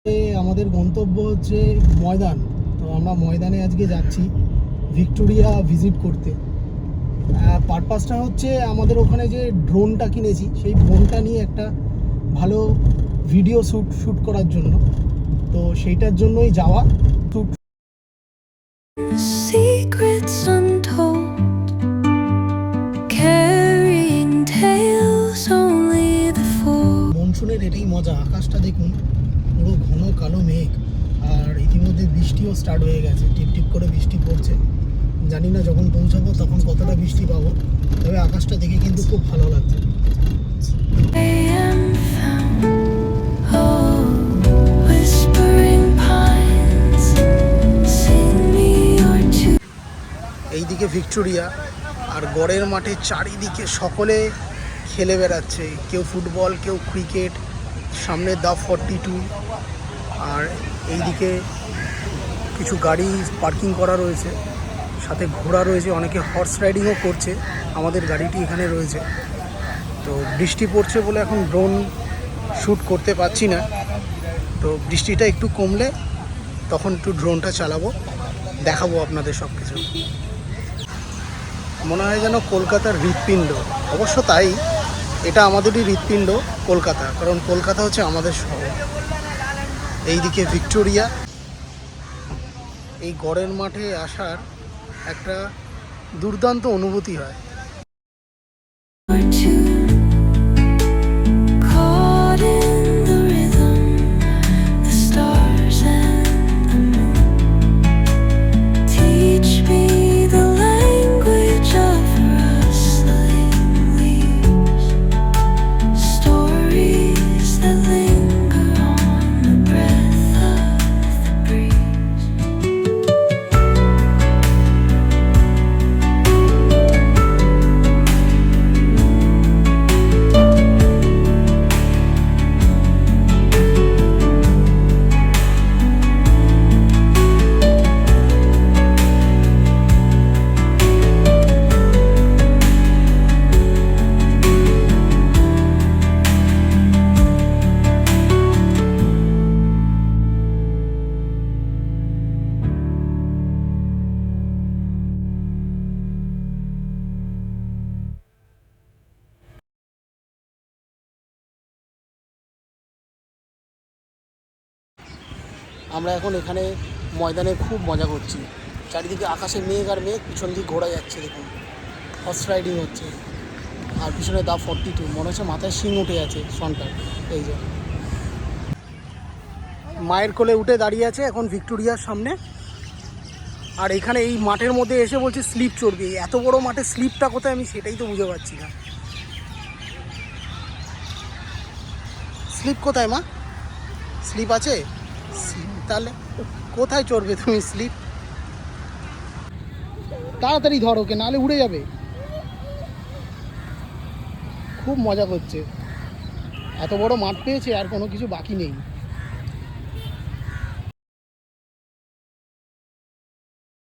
আমাদের গন্তব্য হচ্ছে ময়দান। তো আমরা ময়দানে আজকে যাচ্ছি ভিক্টোরিয়া ভিজিট করতে। পারপাসটা হচ্ছে আমাদের ওখানে যে ড্রোনটা কিনেছি সেই ড্রোনটা নিয়ে একটা ভালো ভিডিও শ্যুট করার জন্য। তো সেইটার জন্যই যাওয়া। Secrets untold, carrying tales only the fool. মনসুনের এটাই মজা, আকাশটা দেখুন পুরো ঘন কালো মেঘ, আর ইতিমধ্যে বৃষ্টিও স্টার্ট হয়ে গেছে, টিপ টিপ করে বৃষ্টি পড়ছে। জানি না যখন পৌঁছাবো তখন কতটা বৃষ্টি পাবো, তবে আকাশটা দেখে কিন্তু খুব ভালো লাগছে। I am found, oh, whispering pines, sing me your tune. এইদিকে ভিক্টোরিয়া, আর গড়ের মাঠে চারিদিকে সকলে খেলে বেড়াচ্ছে, কেউ ফুটবল, কেউ ক্রিকেট, সামনে দা 42, আর এইদিকে কিছু গাড়ি পার্কিং করা রয়েছে, সাথে ঘোড়া রয়েছে, অনেকে হর্স রাইডিংও করছে। আমাদের গাড়িটি এখানে রয়েছে। তো বৃষ্টি পড়ছে বলে এখন ড্রোন শ্যুট করতে পারছি না। তো বৃষ্টিটা একটু কমলে তখন একটু ড্রোনটা চালাবো, দেখাবো আপনাদের সব কিছু। মনে হয় যেন কলকাতার হৃৎপিণ্ড, অবশ্য তাই, এটা আমাদেরই হৃৎপিণ্ড কলকাতা, কারণ কলকাতা হচ্ছে আমাদের শহর। এইদিকে ভিক্টোরিয়া, এই গড়ের মাঠে আসার একটা দুর্দান্ত অনুভূতি হয়। Your tune, caught in the rhythm, the stars and the moon. Teach me the language of rustling leaves, stories that linger on the breath of the breeze. আমরা এখন এখানে ময়দানে খুব মজা করছি। চারিদিকে আকাশে মেঘ আর মেঘ, পিছন দিকে ঘোড়া যাচ্ছে, দেখুন হর্স রাইডিং হচ্ছে। আর পিছনে দা 42, মনে হচ্ছে মাথায় শিং উঠে আছে সনটার। এই যে মায়ের কোলে উঠে দাঁড়িয়ে আছে এখন ভিক্টোরিয়ার সামনে। আর এখানে এই মাঠের মধ্যে এসে বলছে স্লিপ চড়বে। এত বড় মাঠে স্লিপটা কোথায় আমি সেটাই তো বুঝে পাচ্ছি না। স্লিপ কোথায় মা? স্লিপ আছে? তাহলে কোথায় চড়বে তুমি স্লিপ? তাড়াতাড়ি ধর ওকে, নাহলে উড়ে যাবে। খুব মজা করছে, এত বড় মাঠ পেয়েছে আর কোনো কিছু বাকি নেই।